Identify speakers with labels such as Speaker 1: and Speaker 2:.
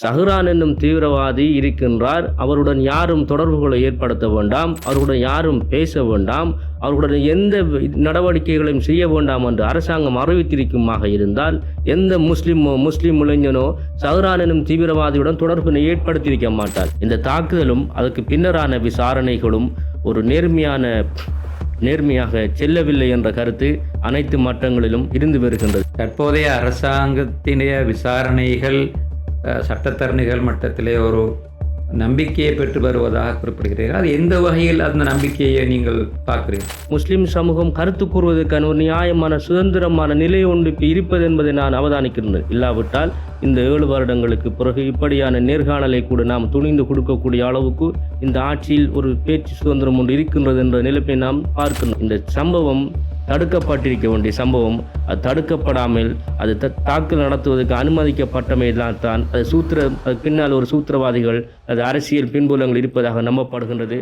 Speaker 1: சஹ்ரான் என்னும் தீவிரவாதி இருக்கின்றார், அவருடன் யாரும் தொடர்புகளை ஏற்படுத்த வேண்டாம், அவருடன் யாரும் பேச வேண்டாம், அவர்களுடன் எந்த நடவடிக்கைகளையும் செய்ய வேண்டாம் என்று அரசாங்கம் அறிவித்திருக்குமாக இருந்தால் எந்த முஸ்லிம் இளைஞனோ சஹ்ரான் எனும் தீவிரவாதியுடன் தொடர்பினை ஏற்படுத்தியிருக்க மாட்டார். இந்த தாக்குதலும் அதற்கு பின்னரான விசாரணைகளும் ஒரு நேர்மையாக செல்லவில்லை என்ற கருத்து அனைத்து மட்டங்களிலும் இருந்து வருகின்றது.
Speaker 2: தற்போதைய அரசாங்கத்தினுடைய விசாரணைகள் சட்டத்தரணிகள் மட்டத்திலே ஒரு நம்பிக்கையை பெற்று வருவதாக குறிப்பிடுகிறீர்கள். அது எந்த வகையில் அந்த நம்பிக்கையை நீங்கள் பார்க்கிறீர்கள்?
Speaker 1: முஸ்லிம் சமூகம் கருத்து கூறுவதற்கான ஒரு நியாயமான சுதந்திரமான நிலை ஒன்று இருப்பது என்பதை நான் அவதானிக்கின்றேன். இல்லாவிட்டால் இந்த 7 வருடங்களுக்கு பிறகு இப்படியான நேர்காணலை கூட நாம் துணிந்து கொடுக்கக்கூடிய அளவுக்கு இந்த ஆட்சியில் ஒரு பேச்சு சுதந்திரம் ஒன்று இருக்கின்றது என்ற நிலைப்பை நாம் பார்க்கணும். இந்த சம்பவம் தடுக்கப்பட்டிருக்க வேண்டிய சம்பவம், அது தடுக்கப்படாமல் அது தாக்குதல் நடத்துவதற்கு அனுமதிக்கப்பட்டமைதான் அது பின்னால் ஒரு சூத்திரவாதிகள், அது அரசியல் பின்புலங்கள் இருப்பதாக நம்பப்படுகின்றது.